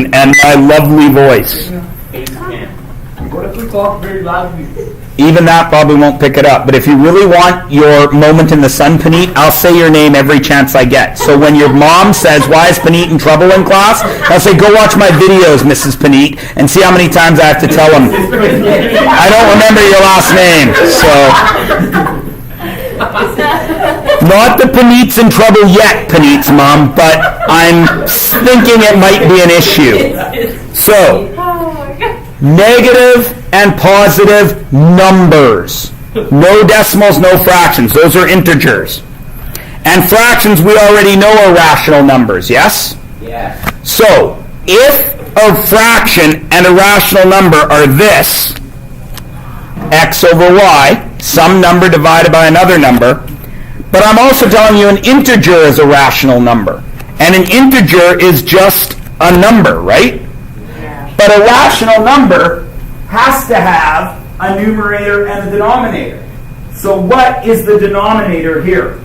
and my lovely voice. What if we talk very loudly? Even that probably won't pick it up. But if you really want your moment in the sun, Paneet, I'll say your name every chance I get. So when your mom says, why is Paneet in trouble in class? I'll say, go watch my videos, Mrs. Paneet, and see how many times I have to tell them. I don't remember your last name, so. Not that Paneet's in trouble yet, Paneet's mom, but I'm thinking it might be an issue. So, negative and positive numbers. No decimals, no fractions. Those are integers. And fractions we already know are rational numbers, yes? Yeah. So, if a fraction and a rational number are this, x over y, some number divided by another number, but I'm also telling you an integer is a rational number. And an integer is just a number, right? But a rational number has to have a numerator and a denominator. So what is the denominator here?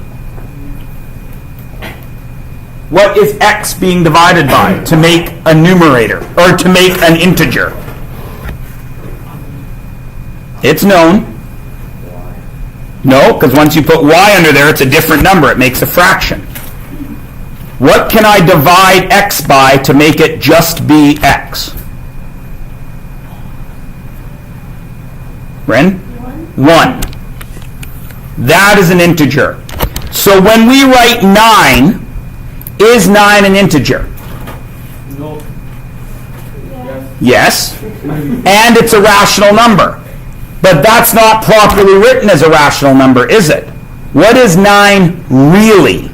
What is x being divided by to make a numerator, or to make an integer? It's known. No, because once you put y under there, it's a different number. It makes a fraction. What can I divide x by to make it just be x? Ren? 1. That is an integer. So when we write 9, is 9 an integer? No. Yes. And it's a rational number. But that's not properly written as a rational number, is it? What is 9 really?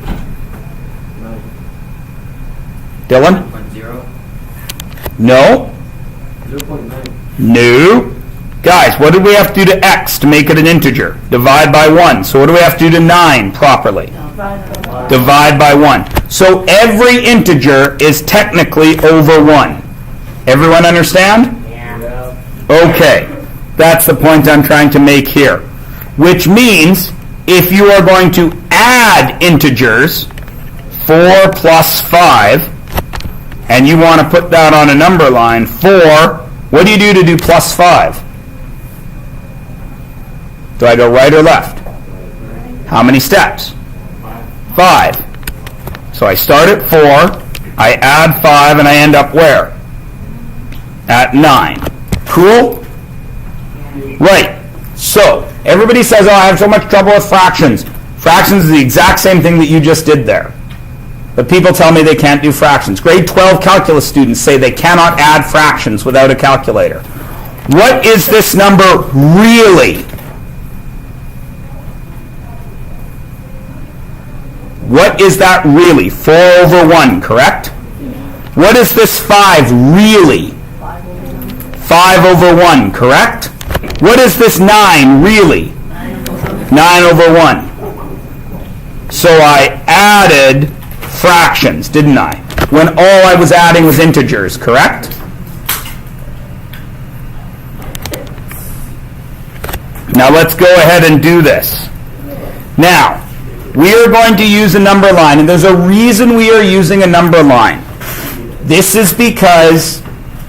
Dylan? 0.0. No. 0.9. No. Guys, what did we have to do to x to make it an integer? Divide by 1. So what do we have to do to 9 properly? Divide by 1. So every integer is technically over 1. Everyone understand? Yeah. Okay. That's the point I'm trying to make here. Which means if you are going to add integers, 4 plus 5, and you want to put that on a number line, 4, what do you do plus 5? Do I go right or left? How many steps? 5. So I start at 4, I add 5, and I end up where? At 9. Cool? Right. So, everybody says, oh, I have so much trouble with fractions. Fractions is the exact same thing that you just did there. But people tell me they can't do fractions. Grade 12 calculus students say they cannot add fractions without a calculator. What is this number really? What is that really? 4 over 1, correct? What is this 5 really? 5 over 1, correct? What is this 9 really? 9 over 1. So I added fractions, didn't I? When all I was adding was integers, correct? Now let's go ahead and do this. Now, we are going to use a number line, and there's a reason we are using a number line. This is because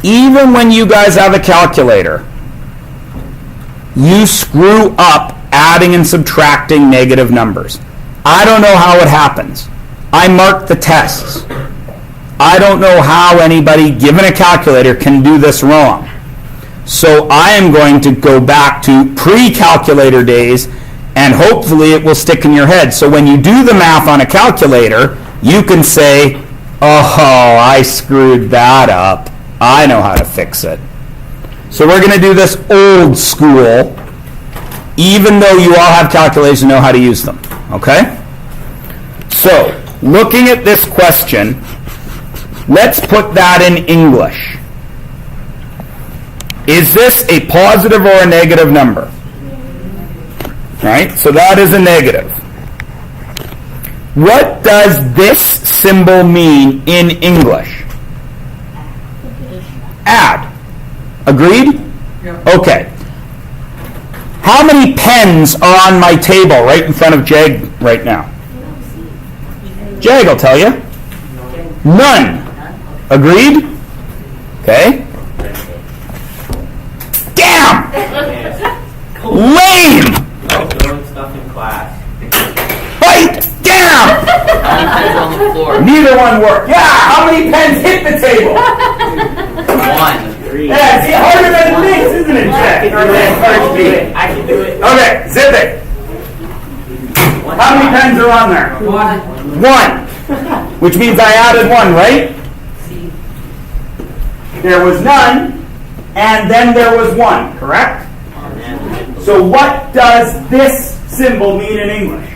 even when you guys have a calculator, you screw up adding and subtracting negative numbers. I don't know how it happens. I mark the tests. I don't know how anybody, given a calculator, can do this wrong. So I am going to go back to pre-calculator days, and hopefully it will stick in your head. So when you do the math on a calculator, you can say, oh, I screwed that up. I know how to fix it. So we're going to do this old school, even though you all have calculators and know how to use them. Okay? So, looking at this question, let's put that in English. Is this a positive or a negative number? Right? So that is a negative. What does this symbol mean in English? Add. Agreed? Yeah. Okay. How many pens are on my table right in front of Jag right now? Jag will tell you. None. Agreed? Okay? Damn! Lame! Throwing stuff in class. Right? Damn! Pens on the floor. Neither one worked. Yeah, how many pens hit the table? 1. 3. Yeah, see, harder than it thinks, isn't it, Jack? I can do it. Okay, zip it. How many pens are on there? 1. 1. Which means I added 1, right? There was none, and then there was 1, correct? So what does this symbol mean in English?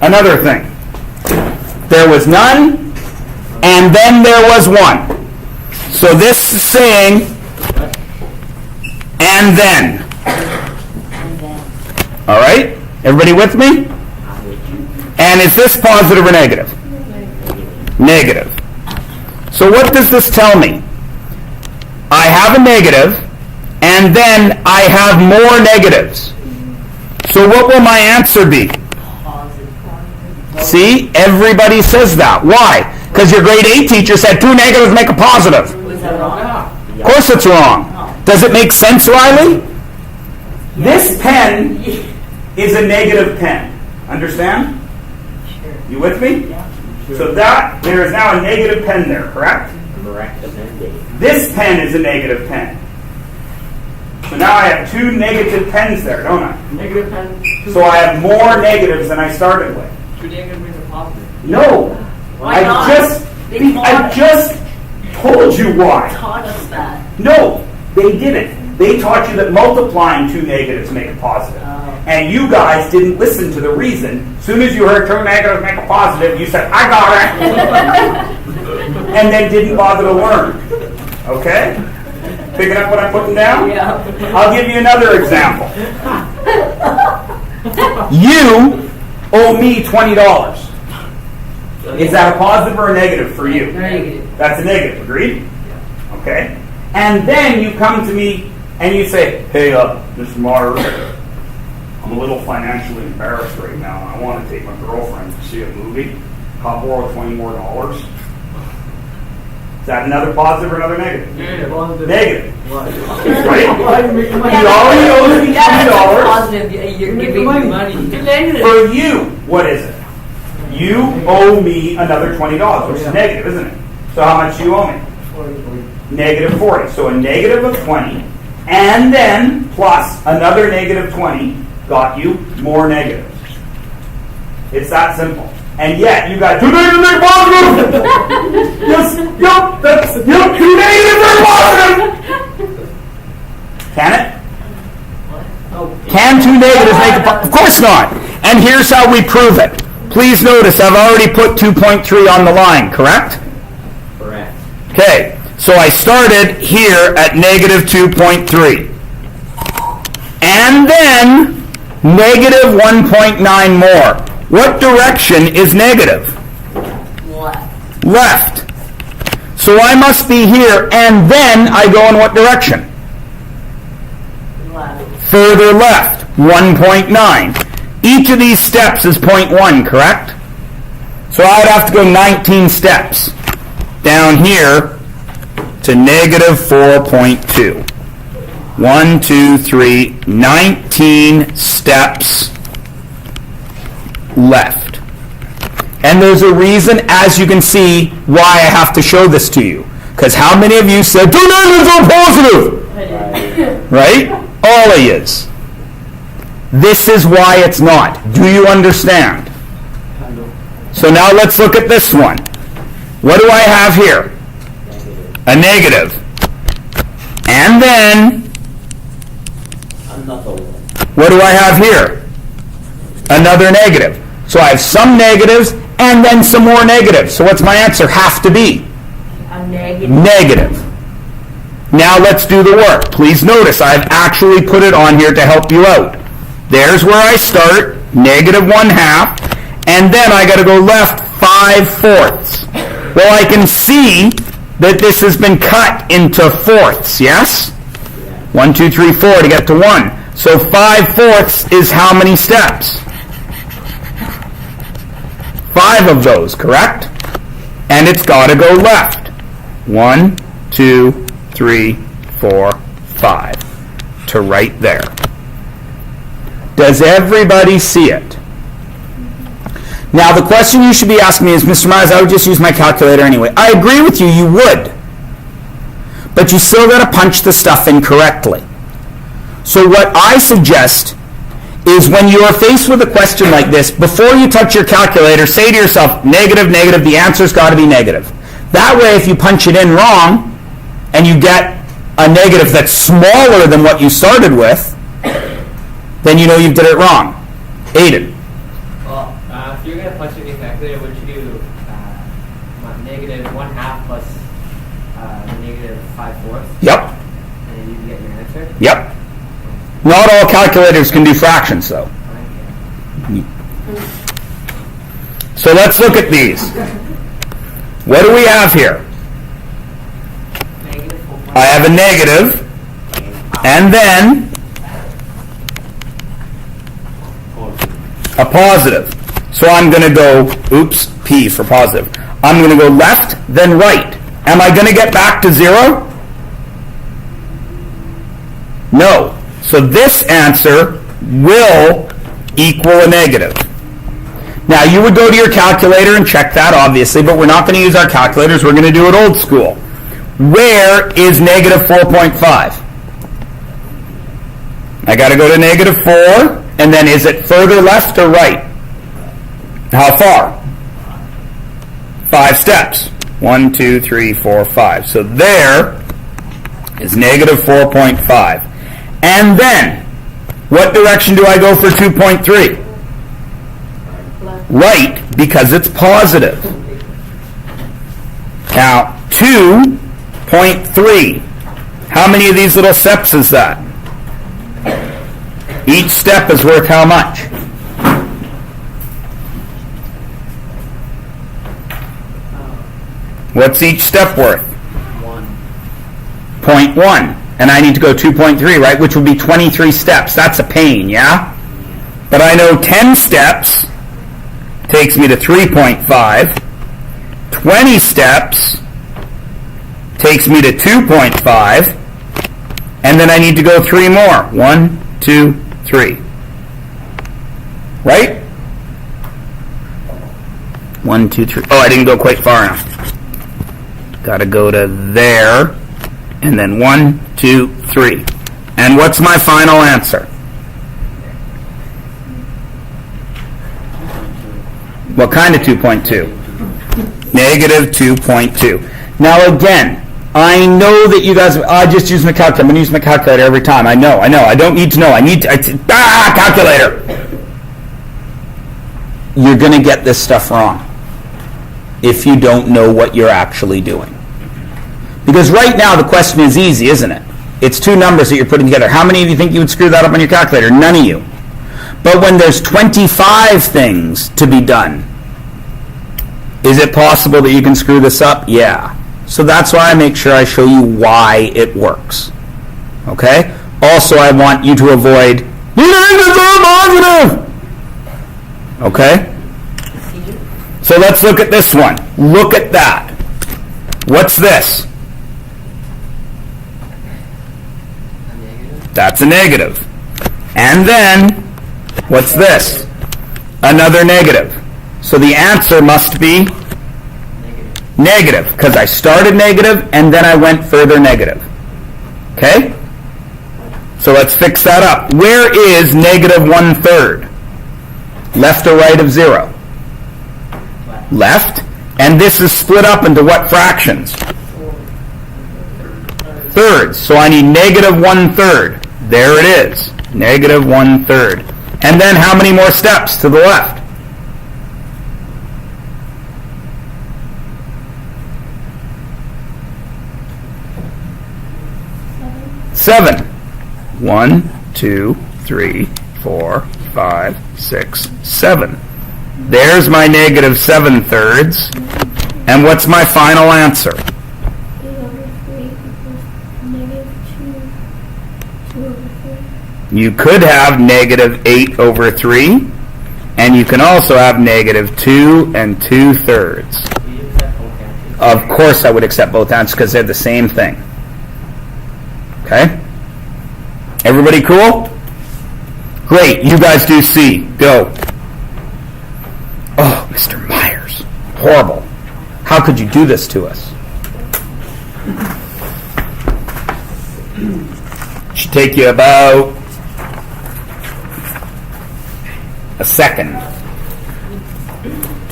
Another thing. There was none, and then there was 1. So this is saying, and then. All right? Everybody with me? And is this positive or negative? Negative. So what does this tell me? I have a negative, and then I have more negatives. So what will my answer be? See? Everybody says that. Why? Because your grade 8 teacher said 2 negatives make a positive. Was that wrong? Of course it's wrong. Does it make sense, Riley? This pen is a negative pen. Understand? You with me? So that, there is now a negative pen there, correct? Correct. This pen is a negative pen. So now I have 2 negative pens there, don't I? Negative pen. So I have more negatives than I started with. 2 negatives makes a positive. No. Why not? I just told you why. Taught us that. No, they didn't. They taught you that multiplying 2 negatives make a positive. And you guys didn't listen to the reason. As soon as you heard 2 negatives make a positive, you said, I got it. And then didn't bother to learn. Okay? Picking up what I'm putting down? Yeah. I'll give you another example. You owe me $20. Is that a positive or a negative for you? Negative. That's a negative, agreed? Okay. And then you come to me and you say, hey, Mr. Marr, I'm a little financially embarrassed right now. I want to take my girlfriend to see a movie. I'll borrow $20 more. Is that another positive or another negative? Negative. Negative. Why? Right? Why are you making money? He already owes me Yeah, that's $20. positive. You're giving me money. Negative. For you, what is it? You owe me another $20, which is negative, isn't it? So how much do you owe me? Negative 40. So a negative of 20, and then plus another negative 20 got you more negatives. It's that simple. And yet you got 2 negatives make positive. Yes, yep, that's 2 negatives are positive. Can it? Can 2 negatives make a positive? Of course not. And here's how we prove it. Please notice I've already put 2.3 on the line, correct? Correct. Okay, so I started here at negative 2.3. And then negative 1.9 more. What direction is negative? Left. Left. So I must be here, and then I go in what direction? Left. Further left, 1.9. Each of these steps is 0.1, correct? So I'd have to go 19 steps down here to negative 4.2. 1, 2, 3, 19 steps left. And there's a reason, as you can see, why I have to show this to you. Because how many of you said, 2 negatives are positive? Right? All of yous. This is why it's not. Do you understand? So now let's look at this one. What do I have here? A negative. And then, Another one. what do I have here? Another negative. So I have some negatives and then some more negatives. So what's my answer? Have to be A negative. negative. Now let's do the work. Please notice I've actually put it on here to help you out. There's where I start, negative 1/2, and then I got to go left 5/4. Well, I can see that this has been cut into fourths, yes? 1, 2, 3, 4 to get to 1. So 5/4 is how many steps? 5 of those, correct? And it's got to go left. 1, 2, 3, 4, 5 to right there. Does everybody see it? Now, the question you should be asking me is, Mr. Myers, I would just use my calculator anyway. I agree with you, you would. But you still got to punch the stuff in correctly. So what I suggest is when you are faced with a question like this, before you touch your calculator, say to yourself, negative, negative, the answer's got to be negative. That way, if you punch it in wrong, and you get a negative that's smaller than what you started with, then you know you did it wrong. Aiden. Well, if you're going to punch it in calculator, would you do negative 1/2 plus the negative 5/4? Yep. And then you can get your answer? Yep. Not all calculators can do fractions, though. So let's look at these. What do we have here? Negative 4. I have a negative, and then a positive. So I'm going to go, oops, P for positive. I'm going to go left, then right. Am I going to get back to 0? No. So this answer will equal a negative. Now, you would go to your calculator and check that, obviously, but we're not going to use our calculators. We're going to do it old school. Where is negative 4.5? I got to go to negative 4, and then is it further left or right? How far? 5 steps. 1, 2, 3, 4, 5. So there is negative 4.5. And then, what direction do I go for 2.3? Right, because it's positive. Now, 2.3. How many of these little steps is that? Each step is worth how much? What's each step worth? 0.1. And I need to go 2.3, right? Which would be 23 steps. That's a pain, yeah? But I know 10 steps takes me to 3.5. 20 steps takes me to 2.5. And then I need to go 3 more. 1, 2, 3. Right? 1, 2, 3. Oh, I didn't go quite far enough. Got to go to there. And then 1, 2, 3. And what's my final answer? What kind of 2.2? Negative 2.2. Now again, I know that you guys, I just use my calculator. I'm going to use my calculator every time. I know. I don't need to know. Calculator! You're going to get this stuff wrong if you don't know what you're actually doing. Because right now the question is easy, isn't it? It's 2 numbers that you're putting together. How many of you think you would screw that up on your calculator? None of you. But when there's 25 things to be done, is it possible that you can screw this up? Yeah. So that's why I make sure I show you why it works. Okay? Also, I want you to avoid, you think it's all positive! Okay? So let's look at this one. Look at that. What's this? That's a negative. And then, what's this? Another negative. So the answer must be negative, because I started negative and then I went further negative. Okay? So let's fix that up. Where is negative 1/3? Left or right of 0? Left. And this is split up into what fractions? Thirds. So I need negative 1/3. There it is. Negative 1/3. And then how many more steps to the left? 7. 1, 2, 3, 4, 5, 6, 7. There's my negative 7/3. And what's my final answer? You could have negative 8/3, and you can also have negative 2 2/3. Of course I would accept both answers because they're the same thing. Okay? Everybody cool? Great, you guys do C. Go. Oh, Mr. Myers. Horrible. How could you do this to us? Should take you about a second.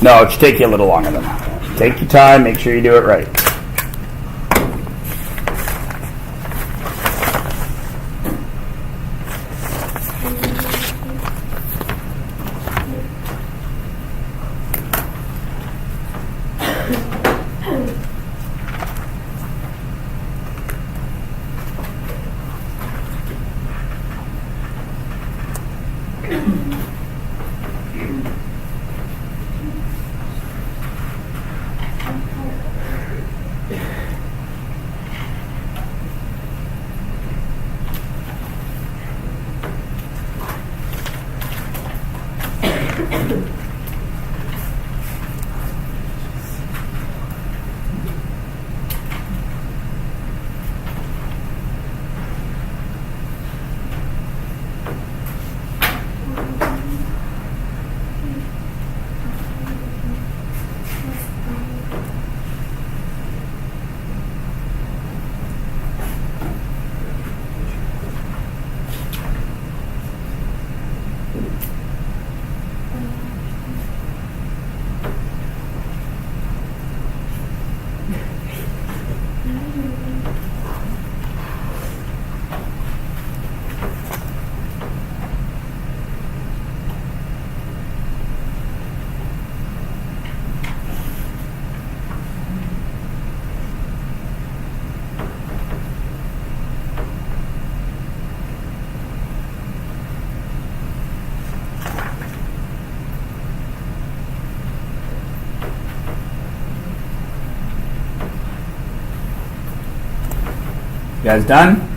No, it should take you a little longer than that. Take your time, make sure you do it right. You guys done?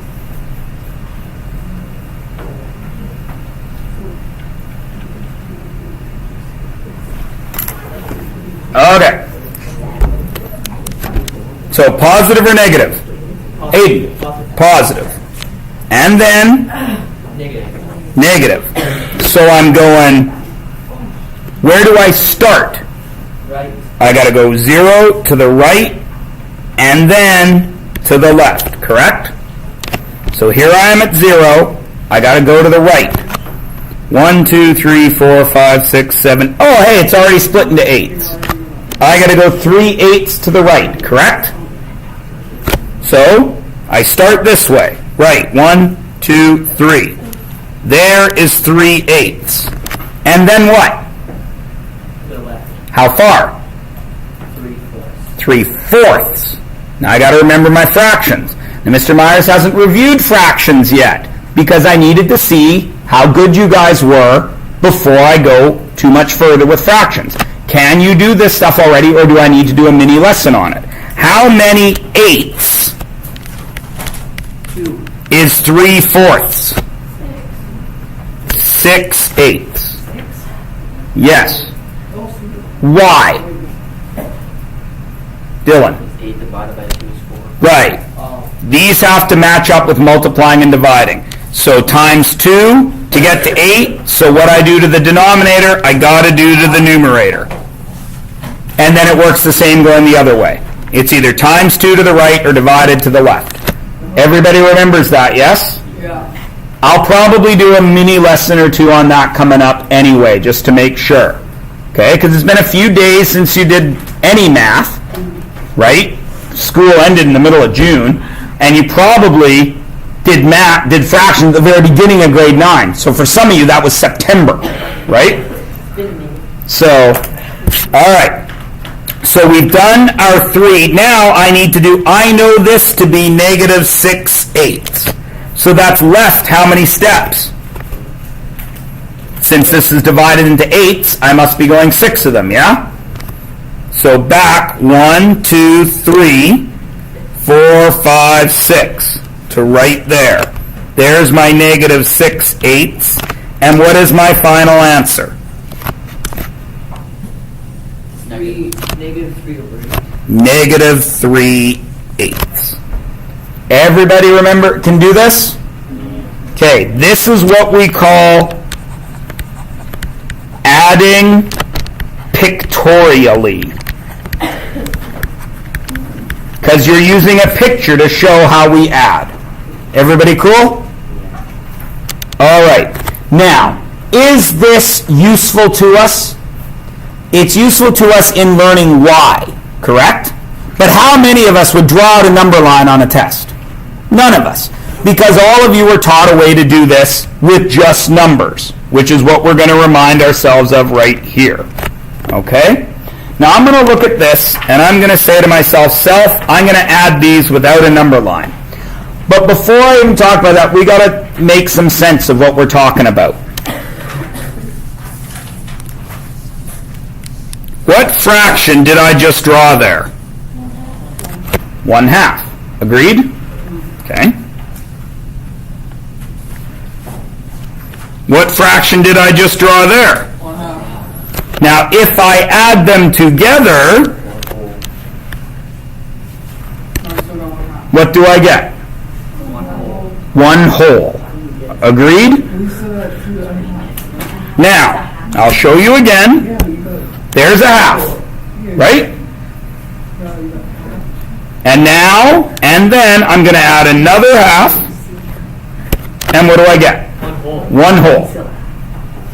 Okay. So positive or negative? Aiden. Positive. And then Negative. negative. So I'm going, where do I start? Right. I got to go 0 to the right and then to the left, correct? So here I am at 0. I got to go to the right. 1, 2, 3, 4, 5, 6, 7. Oh, hey, it's already split into 8s. I got to go 3 8s to the right, correct? So I start this way. Right, 1, 2, 3. There is 3 8s. And then what? To the left. How far? 3/4. 3/4. Now I got to remember my fractions. Now Mr. Myers hasn't reviewed fractions yet because I needed to see how good you guys were before I go too much further with fractions. Can you do this stuff already, or do I need to do a mini lesson on it? How many 8ths 2. is 3/4? 6 8ths. Yes. Why? Dylan. 8 divided by 2 is 4. Right. These have to match up with multiplying and dividing. So times 2 to get to 8. So what I do to the denominator, I got to do to the numerator. And then it works the same going the other way. It's either times 2 to the right or divided to the left. Everybody remembers that, yes? Yeah. I'll probably do a mini lesson or two on that coming up anyway, just to make sure. Okay? Because it's been a few days since you did any math, right? School ended in the middle of June, and you probably did fractions at the very beginning of grade 9. So for some of you, that was September, right? So, all right. So we've done our 3. Now I know this to be negative 6 8ths. So that's left how many steps? Since this is divided into 8ths, I must be going 6 of them, yeah? So back 1, 2, 3, 4, 5, 6 to right there. There's my negative 6 8ths. And what is my final answer? Negative 3/8. negative 3/8. Everybody remember, can do this? Okay, this is what we call adding pictorially. Because you're using a picture to show how we add. Everybody cool? All right. Now, is this useful to us? It's useful to us in learning why, correct? But how many of us would draw out a number line on a test? None of us. Because all of you were taught a way to do this with just numbers, which is what we're going to remind ourselves of right here. Okay? Now I'm going to look at this, and I'm going to say to myself, self, I'm going to add these without a number line. But before I even talk about that, we got to make some sense of what we're talking about. What fraction did I just draw there? 1/2. Agreed? Okay. What fraction did I just draw there? 1/2. Now, if I add them together, what do I get? 1 whole. Agreed? Now, I'll show you again. There's a 1/2, right? And now, and then, I'm going to add another 1/2. And what do I get? 1 whole.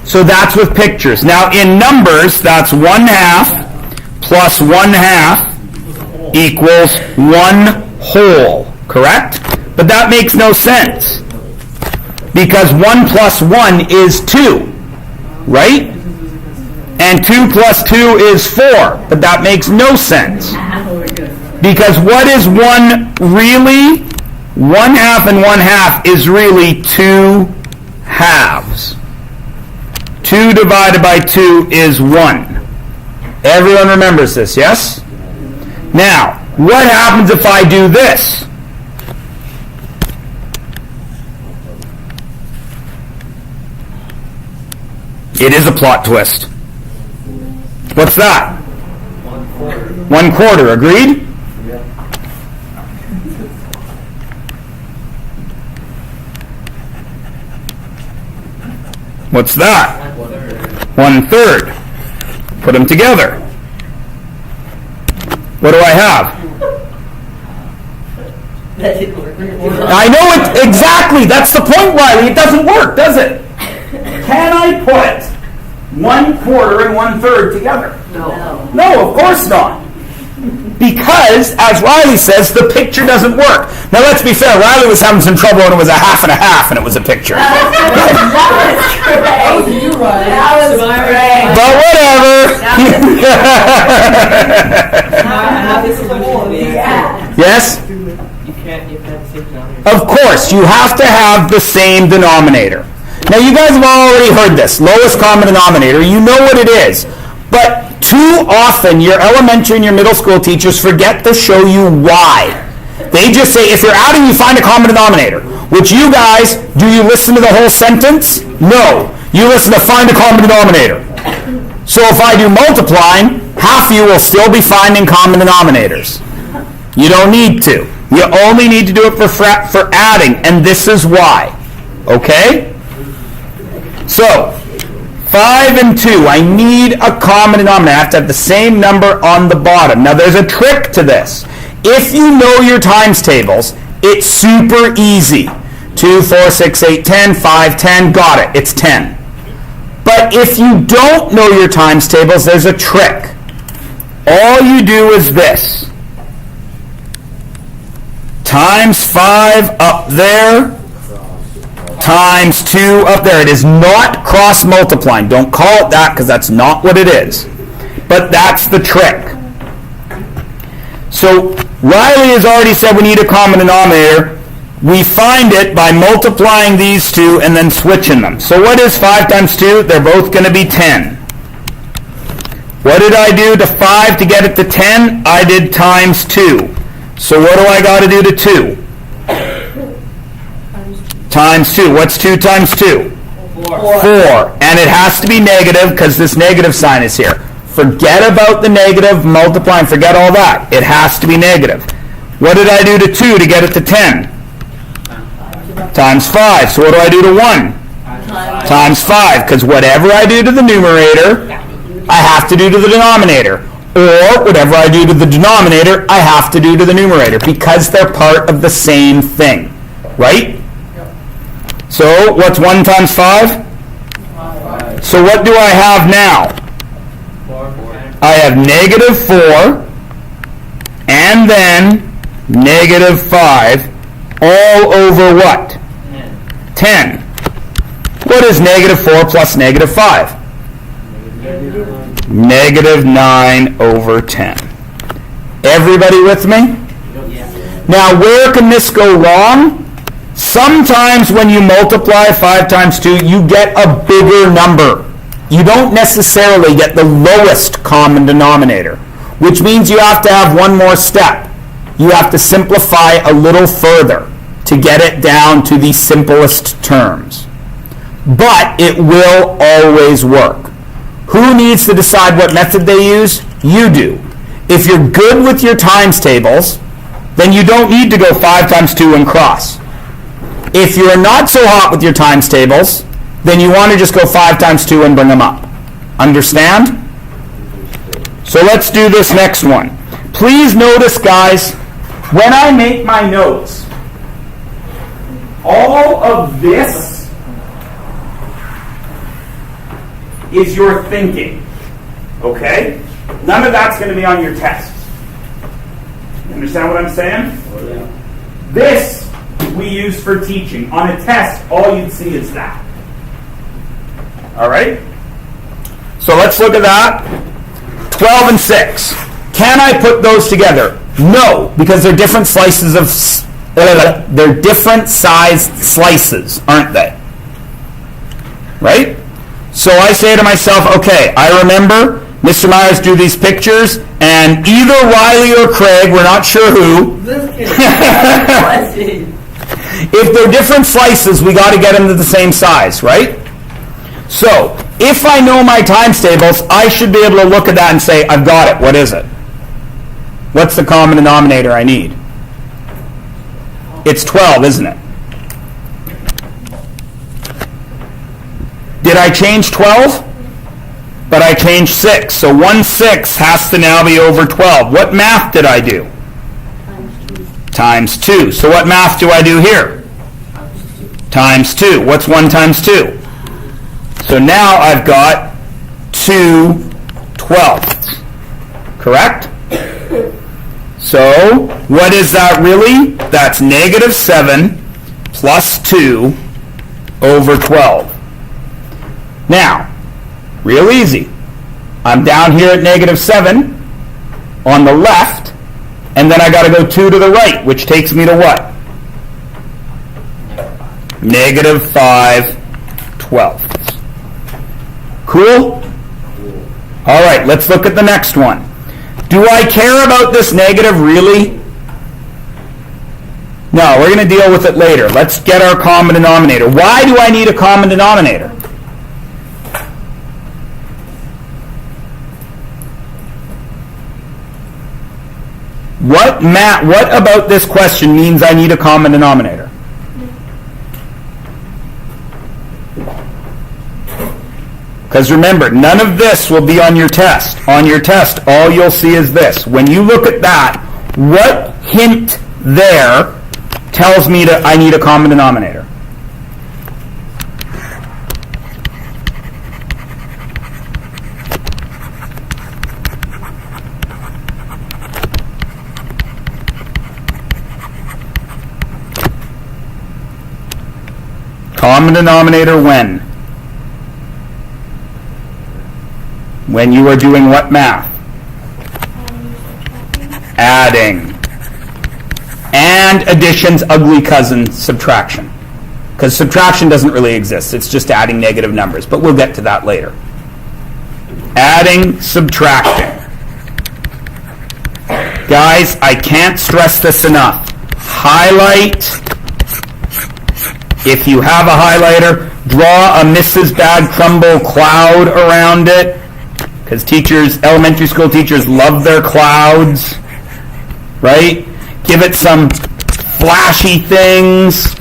So that's with pictures. Now, in numbers, that's 1/2 plus 1/2 equals 1 whole, correct? But that makes no sense. Because 1 plus 1 is 2, right? And 2 plus 2 is 4. But that makes no sense. Because what is 1 really? 1/2 and 1/2 is really 2 halves. 2 divided by 2 is 1. Everyone remembers this, yes? Now, what happens if I do this? It is a plot twist. What's that? 1/4. Agreed? What's that? 1/3. Put them together. What do I have? That didn't work. I know it exactly. That's the point, Riley. It doesn't work, does it? Can I put 1/4 and 1/3 together? No. No, of course not. Because, as Riley says, the picture doesn't work. Now, let's be fair. Riley was having some trouble when it was a 1/2 and a 1/2 and it was a picture. That was great. But whatever. Yes? You can't have the same denominator. Of course, you have to have the same denominator. Now, you guys have already heard this. Lowest common denominator. You know what it is. But too often, your elementary and your middle school teachers forget to show you why. They just say, if you're adding, you find a common denominator. Which you guys, do you listen to the whole sentence? No. You listen to find a common denominator. So if I do multiplying, half of you will still be finding common denominators. You don't need to. You only need to do it for adding, and this is why. Okay? So, 5 and 2, I need a common denominator. I have to have the same number on the bottom. Now, there's a trick to this. If you know your times tables, it's super easy. 2, 4, 6, 8, 10, 5, 10, got it. It's 10. But if you don't know your times tables, there's a trick. All you do is this. Times 5 up there, times 2 up there. It is not cross multiplying. Don't call it that because that's not what it is. But that's the trick. So Riley has already said we need a common denominator. We find it by multiplying these two and then switching them. So what is 5 times 2? They're both going to be 10. What did I do to 5 to get it to 10? I did times 2. So what do I got to do to 2? Times 2. What's 2 times 2? 4. And it has to be negative because this negative sign is here. Forget about the negative multiplying. Forget all that. It has to be negative. What did I do to 2 to get it to 10? Times 5. So what do I do to 1? Times 5. Because whatever I do to the numerator, I have to do to the denominator. Or whatever I do to the denominator, I have to do to the numerator. Because they're part of the same thing. Right? So what's 1 times 5? So what do I have now? I have negative 4 and then negative 5 all over what? 10. What is negative 4 plus negative 5? Negative 9 over 10. Everybody with me? Now where can this go wrong? Sometimes when you multiply 5 times 2, you get a bigger number. You don't necessarily get the lowest common denominator, which means you have to have one more step. You have to simplify a little further to get it down to the simplest terms. But it will always work. Who needs to decide what method they use? You do. If you're good with your times tables, then you don't need to go 5 times 2 and cross. If you're not so hot with your times tables, then you want to just go 5 times 2 and bring them up. Understand? So let's do this next one. Please notice, guys, when I make my notes, all of this is your thinking. Okay? None of that's going to be on your tests. You understand what I'm saying? This we use for teaching. On a test, all you'd see is that. All right? So let's look at that. 12 and 6. Can I put those together? No, because they're different slices of... they're different sized slices, aren't they? Right? So I say to myself, okay, I remember Mr. Myers drew these pictures, and either Riley or Craig, we're not sure who. If they're different slices, we got to get them to the same size, right? So, if I know my times tables, I should be able to look at that and say, I've got it. What is it? What's the common denominator I need? It's 12, isn't it? Did I change 12? But I changed 6. So 1/6 has to now be over 12. What math did I do? Times 2. So what math do I do here? Times 2. What's 1 times 2? So now I've got 2 twelfths. Correct? So what is that really? That's negative 7 plus 2 over 12. Now, real easy. I'm down here at negative 7 on the left, and then I got to go 2 to the right, which takes me to what? Negative 5 twelfths. Cool? All right, let's look at the next one. Do I care about this negative really? No, we're going to deal with it later. Let's get our common denominator. Why do I need a common denominator? What about this question means I need a common denominator? Because remember, none of this will be on your test. On your test, all you'll see is this. When you look at that, what hint there tells me that I need a common denominator? Common denominator when? When you are doing what math? Adding. And addition's ugly cousin, subtraction. Because subtraction doesn't really exist. It's just adding negative numbers. But we'll get to that later. Adding, subtracting. Guys, I can't stress this enough. Highlight. If you have a highlighter, draw a Mrs. Bad Crumble cloud around it. Because teachers, elementary school teachers love their clouds, right? Give it some flashy things.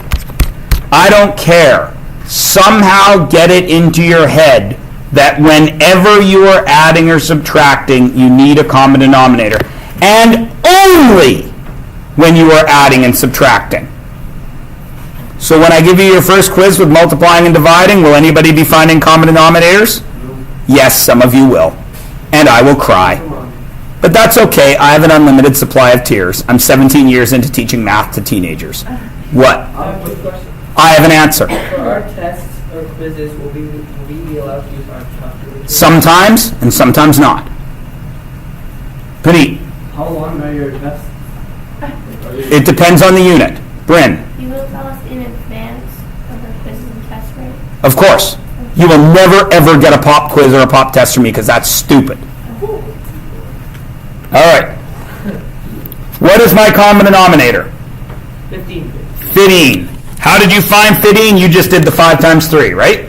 I don't care. Somehow get it into your head that whenever you are adding or subtracting, you need a common denominator. And only when you are adding and subtracting. So when I give you your first quiz with multiplying and dividing, will anybody be finding common denominators? Yes, some of you will. And I will cry. But that's okay. I have an unlimited supply of tears. I'm 17 years into teaching math to teenagers. What? I have an answer. For our tests or quizzes, will we be allowed to use our calculator? Sometimes, and sometimes not. Praneet, How long are your tests? it depends on the unit. Bryn, You will tell us in advance of the quizzes and tests, right? of course. You will never, ever get a pop quiz or a pop test from me because that's stupid. All right. What is my common denominator? 15. 15. How did you find 15? You just did the 5 times 3, right?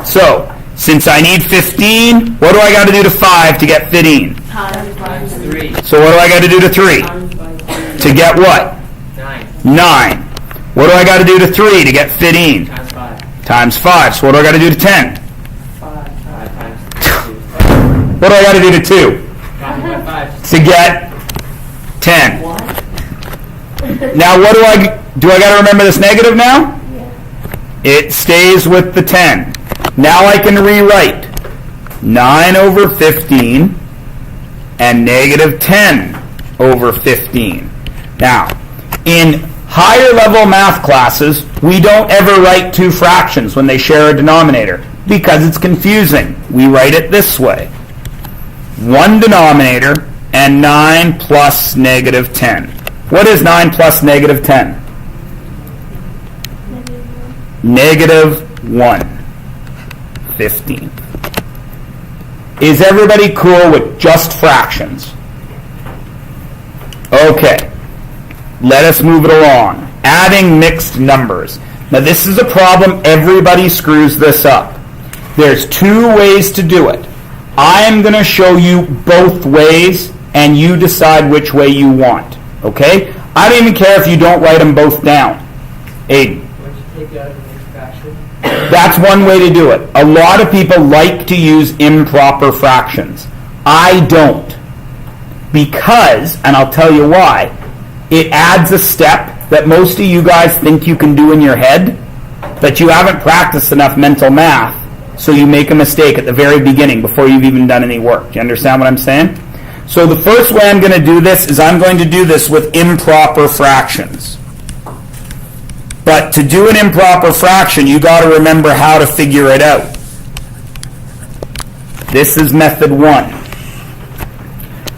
So, since I need 15, what do I got to do to 5 to get 15? Times 3. So what do I got to do to 3? Times by 3. To get what? 9. 9. What do I got to do to 3 to get 15? Times 5. Times 5. So what do I got to do to 10? 5 times 2. What do I got to do to 2? 5 by 5. To get 10. Now what do I got to remember this negative now? Yeah. It stays with the 10. Now I can rewrite 9 over 15 and negative 10 over 15. Now, in higher level math classes, we don't ever write two fractions when they share a denominator because it's confusing. We write it this way. One denominator and 9 plus negative 10. What is 9 plus negative 10? Negative 1. 15. Is everybody cool with just fractions? Okay. Let us move it along. Adding mixed numbers. Now this is a problem. Everybody screws this up. There's two ways to do it. I am going to show you both ways and you decide which way you want. Okay? I don't even care if you don't write them both down. Aiden. Once you take it out of the mixed fraction. That's one way to do it. A lot of people like to use improper fractions. I don't. Because, and I'll tell you why, it adds a step that most of you guys think you can do in your head, but you haven't practiced enough mental math, so you make a mistake at the very beginning before you've even done any work. Do you understand what I'm saying? So the first way I'm going to do this is I'm going to do this with improper fractions. But to do an improper fraction, you got to remember how to figure it out. This is method 1.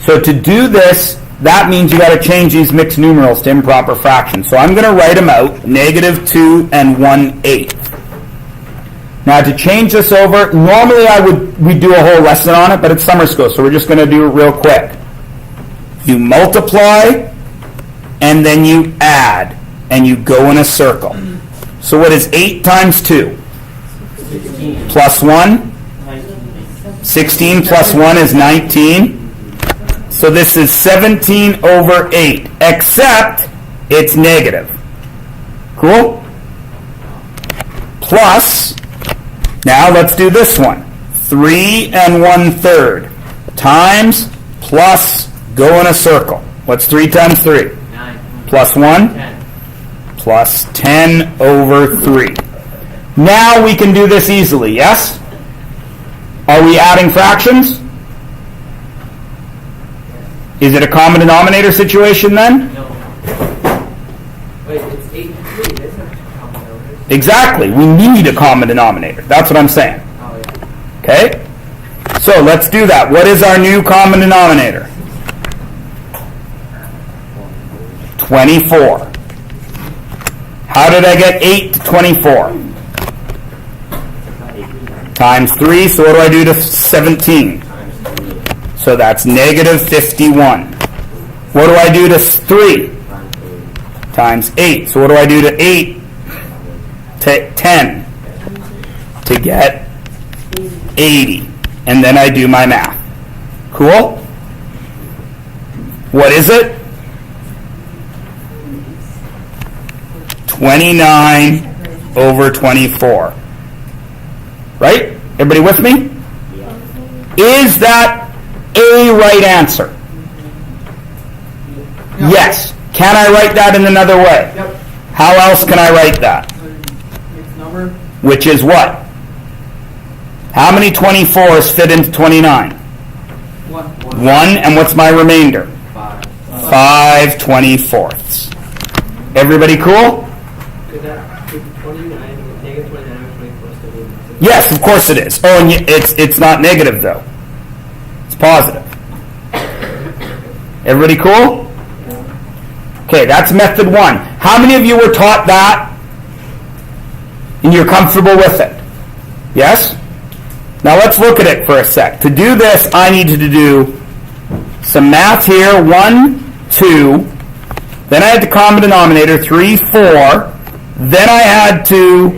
So to do this, that means you got to change these mixed numerals to improper fractions. So I'm going to write them out, negative 2 and 1/8. Now to change this over, normally we'd do a whole lesson on it, but it's summer school, so we're just going to do it real quick. You multiply, and then you add, and you go in a circle. So what is 8 times 2? 16. Plus 1? 19. 16 plus 1 is 19. So this is 17 over 8, except it's negative. Cool? Plus, now let's do this one. 3 and 1/3 times plus, go in a circle. What's 3 times 3? 9. Plus 1? 10. Plus 10 over 3. Now we can do this easily, yes? Are we adding fractions? Is it a common denominator situation then? No. Wait, it's 8 and 3. There's no common denominators. Exactly. We need a common denominator. That's what I'm saying. Oh, yeah. Okay? So let's do that. What is our new common denominator? 24. How did I get 8 to 24? Times 3. So what do I do to 17? So that's negative 51. What do I do to 3? Times 8. So what do I do to 8? To 10. To get 80. And then I do my math. Cool? What is it? 29 over 24. Right? Everybody with me? Is that a right answer? Yes. Can I write that in another way? Yep. How else can I write that? Mixed number. Which is what? How many 24s fit into 29? 1. 1, and what's my remainder? 5. 5 24ths. Everybody cool? Could that, could 29, negative 29 or 24 still be massive? Yes, of course it is. Oh, and it's not negative, though. It's positive. Everybody cool? Okay, that's method 1. How many of you were taught that and you're comfortable with it? Yes? Now let's look at it for a sec. To do this, I needed to do some math here. 1, 2. Then I had the common denominator, 3, 4. Then I had to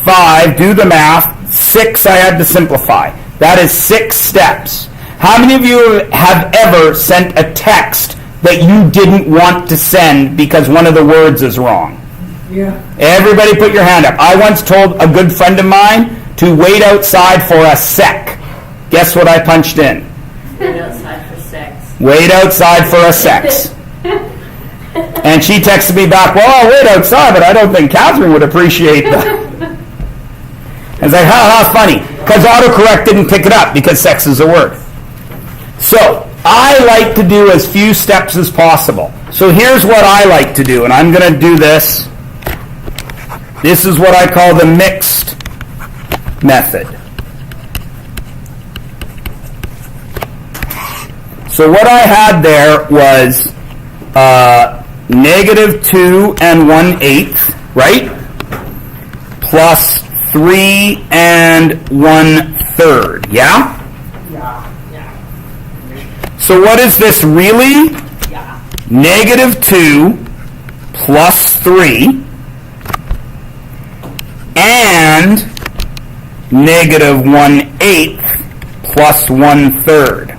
5, do the math. 6, I had to simplify. That is 6 steps. How many of you have ever sent a text that you didn't want to send because one of the words is wrong? Yeah. Everybody put your hand up. I once told a good friend of mine to wait outside for a sec. Guess what I punched in? Wait outside for sex. Wait outside for a sex. And she texted me back, well, I'll wait outside, but I don't think Catherine would appreciate that. I was like, how funny. Because autocorrect didn't pick it up because sex is a word. So, I like to do as few steps as possible. So here's what I like to do, and I'm going to do this. This is what I call the mixed method. So what I had there was negative 2 and 1/8, right? Plus 3 and 1/3, yeah? So what is this really? Negative 2 plus 3 and negative 1/8 plus 1/3.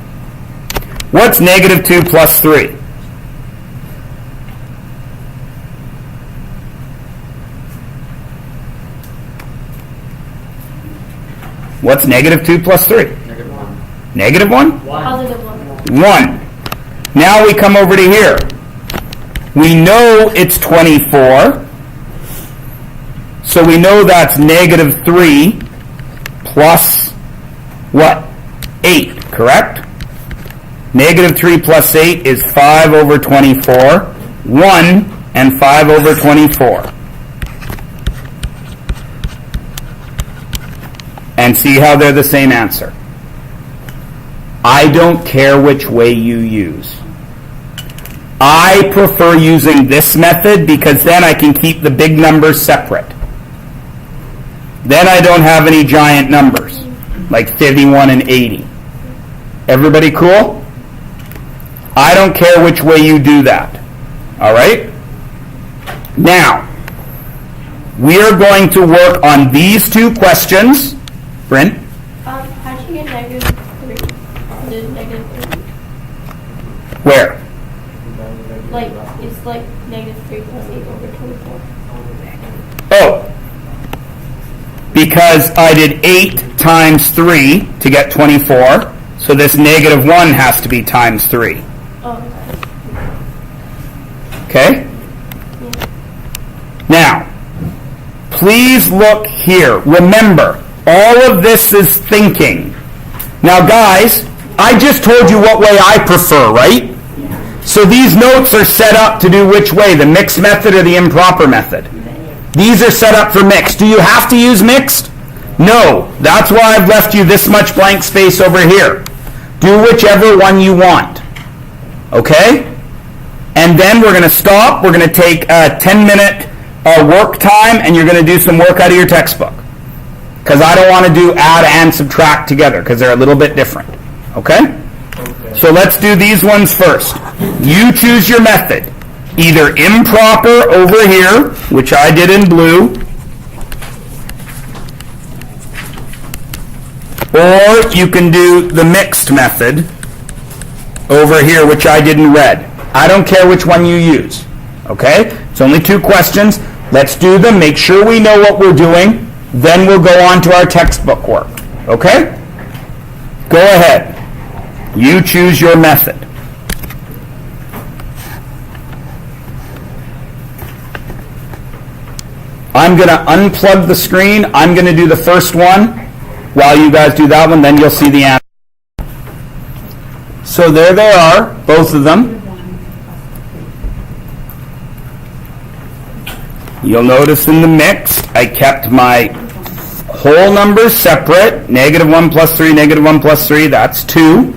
What's negative 2 plus 3? What's negative 2 plus 3? Negative 1. Negative 1? Positive 1. 1. Now we come over to here. We know it's 24. So we know that's negative 3 plus what? 8, correct? Negative 3 plus 8 is 5 over 24. 1 and 5 over 24. And see how they're the same answer. I don't care which way you use. I prefer using this method because then I can keep the big numbers separate. Then I don't have any giant numbers, like 51 and 80. Everybody cool? I don't care which way you do that. All right? Now, we are going to work on these 2 questions. Bryn? How'd you get negative 3? The negative 3? Where? Like, it's like negative 3 plus 8 over 24. Oh. Because I did 8 times 3 to get 24, so this negative 1 has to be times 3. Oh, Okay? Now, please look here. Remember, all of this is thinking. Now, guys, I just told you what way I prefer, right? So these notes are set up to do which way, the mixed method or the improper method? These are set up for mixed. Do you have to use mixed? No. That's why I've left you this much blank space over here. Do whichever one you want. Okay? And then we're going to stop. We're going to take a 10-minute work time, and you're going to do some work out of your textbook. Because I don't want to do add and subtract together, because they're a little bit different. Okay? So let's do these ones first. You choose your method. Either improper over here, which I did in blue, or you can do the mixed method, over here, which I didn't read. I don't care which one you use. Okay? It's only 2 questions. Let's do them. Make sure we know what we're doing. Then we'll go on to our textbook work. Okay? Go ahead. You choose your method. I'm going to unplug the screen. I'm going to do the first one while you guys do that one. Then you'll see the answer. So there they are, both of them. You'll notice in the mix, I kept my whole numbers separate. -1 plus 3, -1 plus 3, that's 2.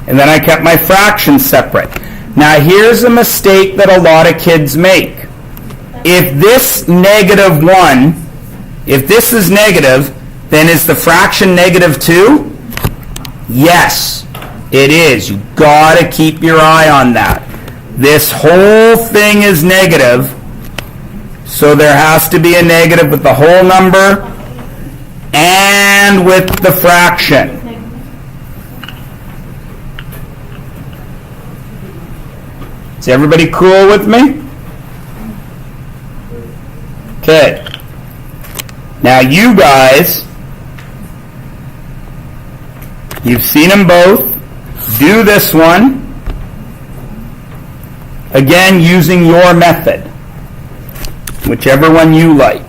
And then I kept my fractions separate. Now here's a mistake that a lot of kids make. If this -1, if this is negative, then is the fraction -2? Yes, it is. You gotta keep your eye on that. This whole thing is negative, so there has to be a negative with the whole number and with the fraction. Is everybody cool with me? Okay. Now you guys, you've seen them both. Do this one. Again, using your method. Whichever one you like.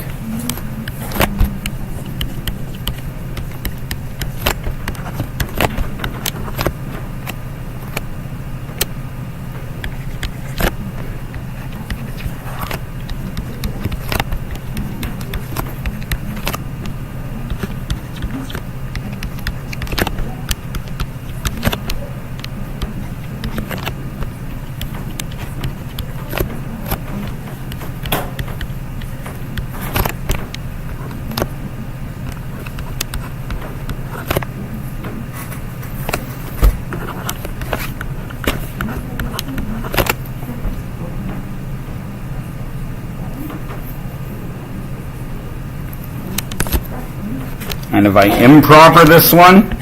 And if I improper this one,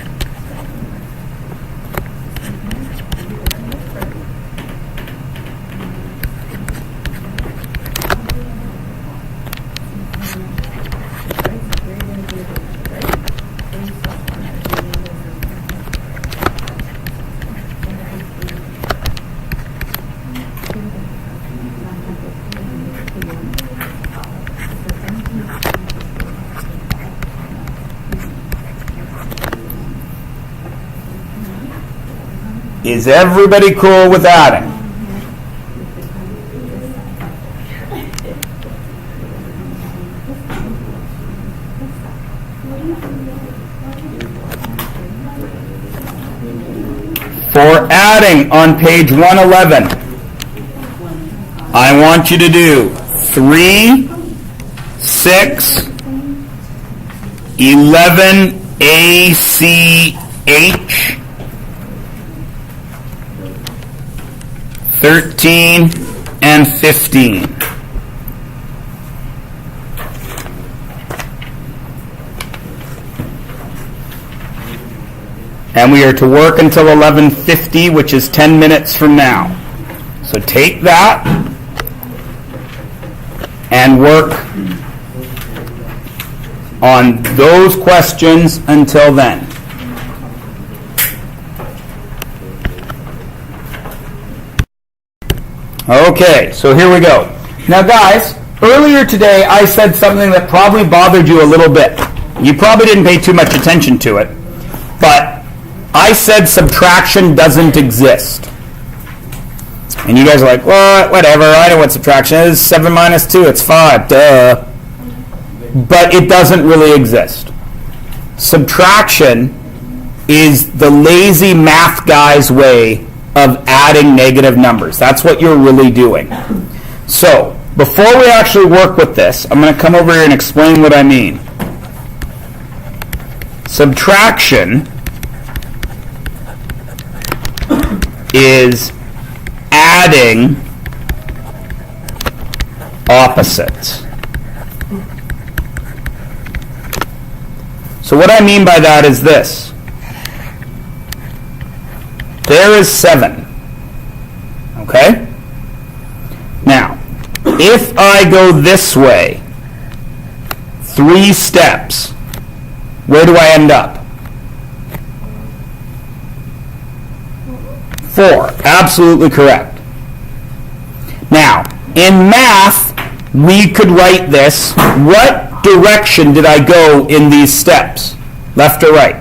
is everybody cool with adding? For adding on page 111, I want you to do 3, 6, 11, A, C, H, 13, and 15. And we are to work until 11:50, which is 10 minutes from now. So take that and work on those questions until then. Okay, so here we go. Now guys, earlier today I said something that probably bothered you a little bit. You probably didn't pay too much attention to it, but I said subtraction doesn't exist. And you guys are like, what? Whatever, I know what subtraction is. 7 minus 2, it's 5, duh. But it doesn't really exist. Subtraction is the lazy math guy's way of adding negative numbers. That's what you're really doing. So, before we actually work with this, I'm going to come over here and explain what I mean. Subtraction is adding opposites. So what I mean by that is this. There is 7. Okay? Now, if I go this way, 3 steps, where do I end up? 4. Absolutely correct. Now, in math, we could write this. What direction did I go in these steps? Left or right?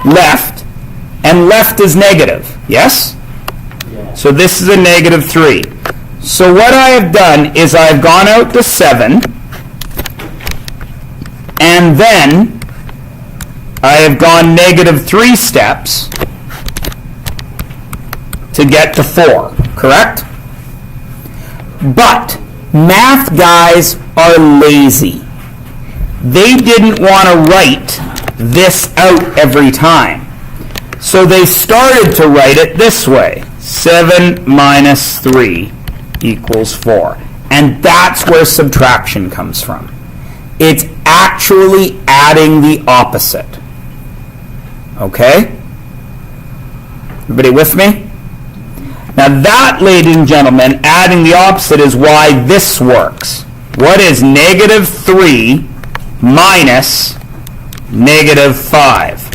Left. And left is negative. Yes? So this is a negative 3. So what I have done is I've gone out to 7, and then I have gone negative 3 steps to get to 4, correct? But math guys are lazy. They didn't want to write this out every time. So they started to write it this way. 7 minus 3 equals 4. And that's where subtraction comes from. It's actually adding the opposite. Okay? Everybody with me? Now that, ladies and gentlemen, adding the opposite is why this works. What is negative 3 minus negative 5?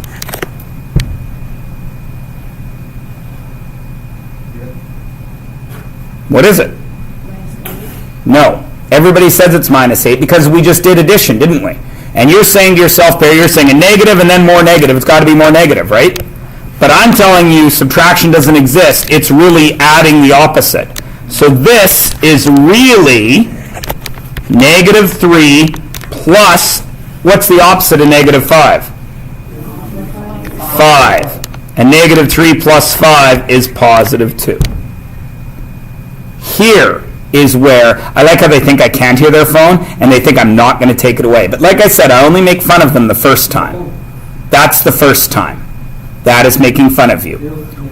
What is it? No. Everybody says it's minus 8 because we just did addition, didn't we? And you're saying to yourself, Barry, you're saying a negative and then more negative. It's got to be more negative, right? But I'm telling you subtraction doesn't exist. It's really adding the opposite. So this is really negative 3 plus, what's the opposite of negative 5? 5. And negative 3 plus 5 is positive 2. Here is where, I like how they think I can't hear their phone, and they think I'm not going to take it away. But like I said, I only make fun of them the first time. That's the first time. That is making fun of you.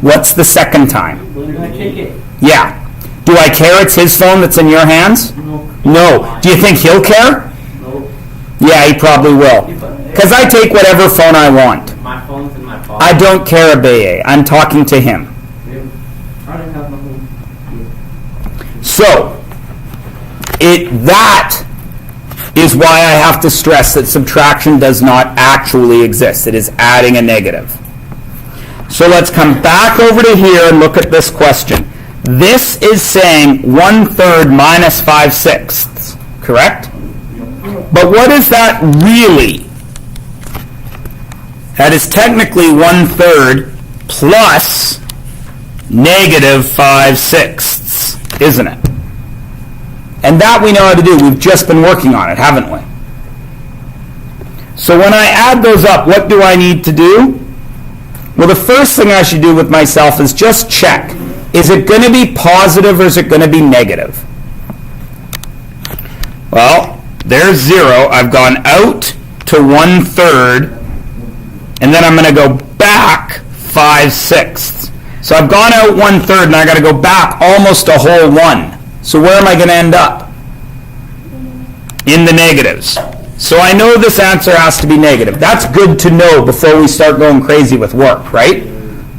What's the second time? Yeah. Do I care it's his phone that's in your hands? No. Do you think he'll care? Yeah, he probably will. Because I take whatever phone I want. My phone's in my pocket. I don't care, Abaye. I'm talking to him. So, that is why I have to stress that subtraction does not actually exist. It is adding a negative. So let's come back over to here and look at this question. This is saying 1/3 minus 5/6, correct? But what is that really? That is technically 1/3 plus negative 5/6, isn't it? And that we know how to do. We've just been working on it, haven't we? So when I add those up, what do I need to do? Well, the first thing I should do with myself is just check. Is it going to be positive or is it going to be negative? Well, there's 0. I've gone out to 1/3, and then I'm going to go back 5/6. So I've gone out 1/3, and I got to go back almost a whole 1. So where am I going to end up? In the negatives. So I know this answer has to be negative. That's good to know before we start going crazy with work, right?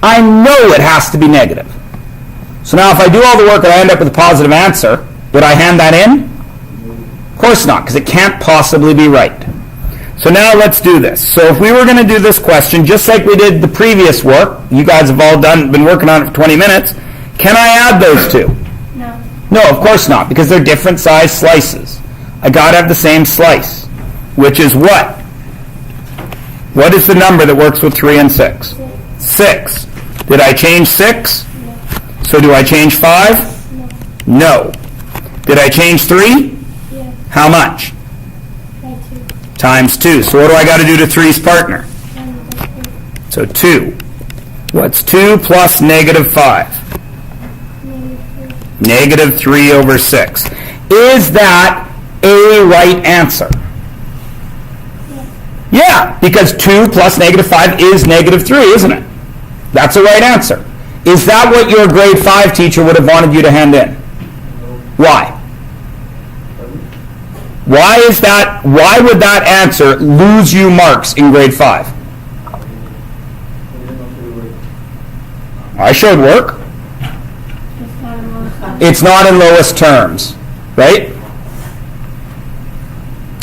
I know it has to be negative. So now if I do all the work and I end up with a positive answer, would I hand that in? Of course not, because it can't possibly be right. So now let's do this. So if we were going to do this question, just like we did the previous work, you guys have all been working on it for 20 minutes, can I add those two? No. No, of course not, because they're different size slices. I got to have the same slice, which is what? What is the number that works with 3 and 6? 6. Did I change 6? No. So do I change 5? No. No. Did I change 3? Yeah. How much? Try 2. Times 2. So what do I got to do to 3's partner? -3. So 2. What's 2 plus negative 5? -3. -3 over 6. Is that a right answer? Yeah, because 2 plus -5 is -3, isn't it? That's a right answer. Is that what your grade 5 teacher would have wanted you to hand in? Why? Why is that? Why would that answer lose you marks in grade 5? I showed work. It's not in lowest terms. It's not in lowest terms, right?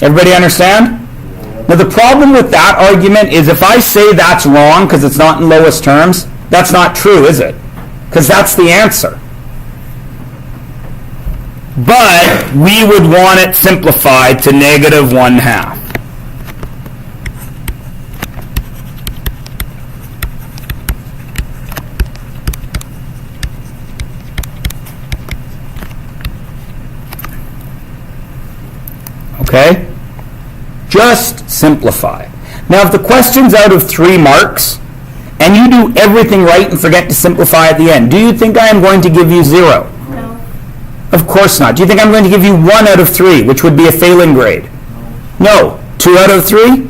Everybody understand? Now the problem with that argument is if I say that's wrong because it's not in lowest terms, that's not true, is it? Because that's the answer. But we would want it simplified to negative 1/2. Okay? Just simplify. Now, if the question's out of 3 marks, and you do everything right and forget to simplify at the end, do you think I am going to give you 0? No. Of course not. Do you think I'm going to give you 1 out of 3, which would be a failing grade? No. 2 out of 3?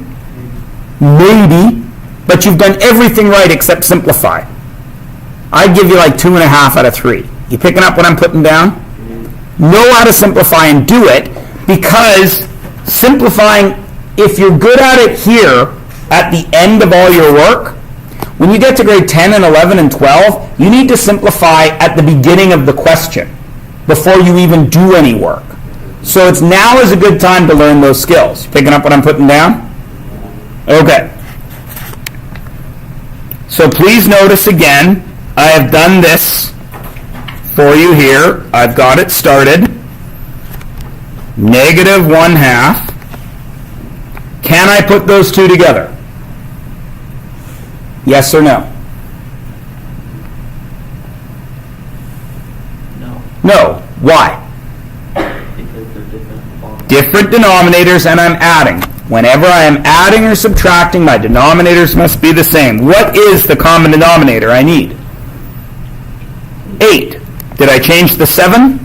Maybe. But you've done everything right except simplify. I'd give you like 2.5 out of 3. You picking up what I'm putting down? Know how to simplify and do it, because simplifying, if you're good at it here at the end of all your work, when you get to grade 10 and 11 and 12, you need to simplify at the beginning of the question before you even do any work. So it's now is a good time to learn those skills. Picking up what I'm putting down? Okay. So please notice again, I have done this for you here. I've got it started. Negative 1/2. Can I put those two together? Yes or no? No. No. Why? Because they're different forms. Different denominators, and I'm adding. Whenever I am adding or subtracting, my denominators must be the same. What is the common denominator I need? 8. Did I change the 7?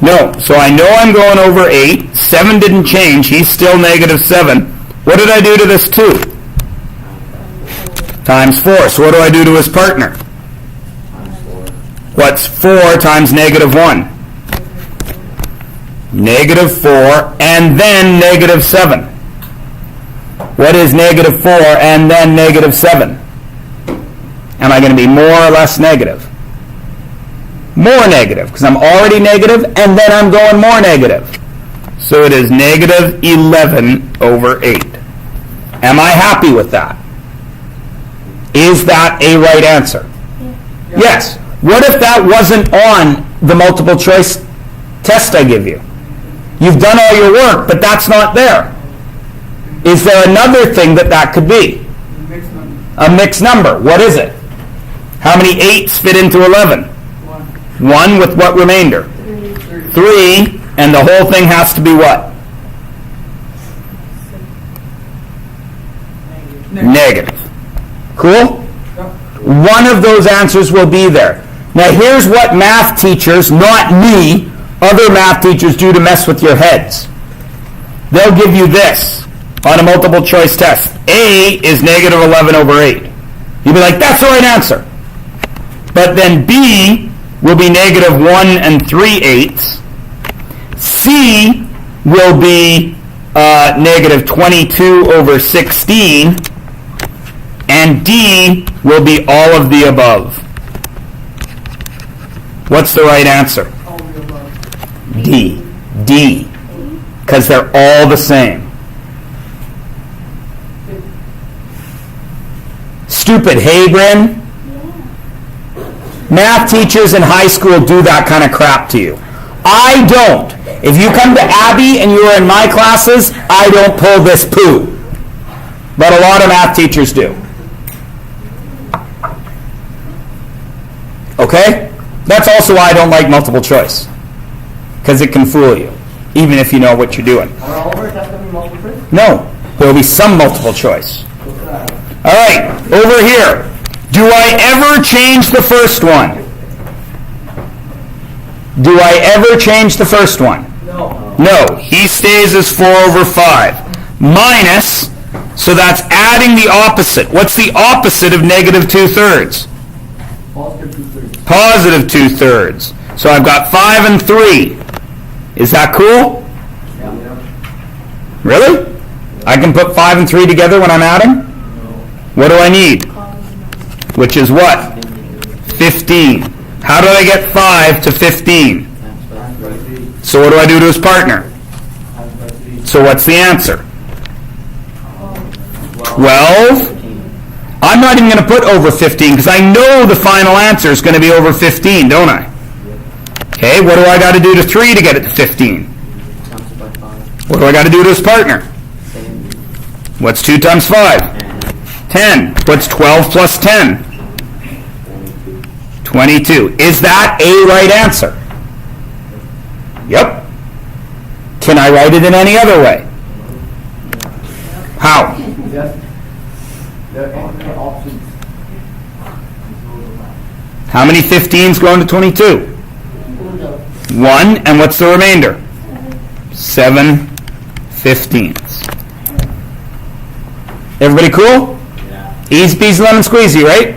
No. So I know I'm going over 8. 7 didn't change. He's still negative 7. What did I do to this 2? Times 4. So what do I do to his partner? Times 4. What's 4 times negative 1? Negative 4 and then negative 7. What is negative 4 and then negative 7? Am I going to be more or less negative? More negative, because I'm already negative and then I'm going more negative. So it is negative 11 over 8. Am I happy with that? Is that a right answer? Yeah. Yes. What if that wasn't on the multiple choice test I give you? You've done all your work, but that's not there. Is there another thing that could be? Mixed number. A mixed number. What is it? How many 8s fit into 11? 1. 1 with what remainder? 3, and the whole thing has to be what? Negative. Cool? Yep. One of those answers will be there. Now here's what math teachers, not me, other math teachers do to mess with your heads. They'll give you this on a multiple choice test. A is negative 11 over 8. You'll be like, that's the right answer. But then B will be negative 1 and 3/8. C will be negative 22 over 16. And D will be all of the above. What's the right answer? All the above. D. D. Because they're all the same. Stupid, hey, Bryn? Math teachers in high school do that kind of crap to you. I don't. If you come to Abby and you are in my classes, I don't pull this poo. But a lot of math teachers do. Okay? That's also why I don't like multiple choice. Because it can fool you, even if you know what you're doing. Are all of our tests going to be multiple choice? No, there will be some multiple choice. All right, over here. Do I ever change the first one? Do I ever change the first one? No. No, he stays as 4 over 5. Minus, so that's adding the opposite. What's the opposite of negative 2/3? Positive 2/3. Positive 2/3. So I've got 5 and 3. Is that cool? Yeah. Really? I can put 5 and 3 together when I'm adding? What do I need? Which is what? 15. How did I get 5 to 15? Times by 3. So what do I do to his partner? So what's the answer? 12. 15. I'm not even going to put over 15 because I know the final answer is going to be over 15, don't I? Okay, what do I got to do to 3 to get it to 15? Times by 5. What do I got to do to his partner? Same. What's 2 times 5? And 10. What's 12 plus 10? 22. Is that a right answer? Yep. Can I write it in any other way? How? Yes. There are any options. How many 15s go into 22? 1. And what's the remainder? 7 15ths. Everybody cool? yeah. Easy peasy lemon squeezy, right?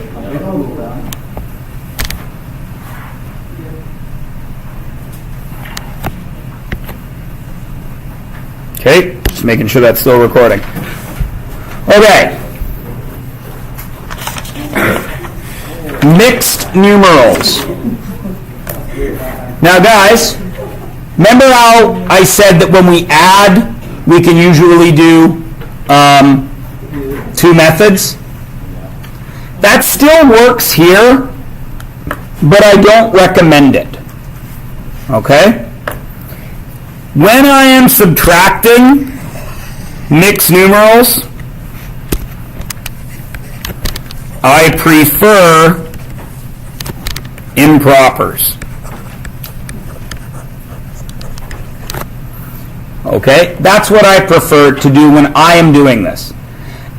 Okay, just making sure that's still recording. Okay. Mixed numerals. Now guys, remember how I said that when we add, we can usually do 2 methods? That still works here, but I don't recommend it. Okay? When I am subtracting mixed numerals, I prefer impropers. Okay? That's what I prefer to do when I am doing this.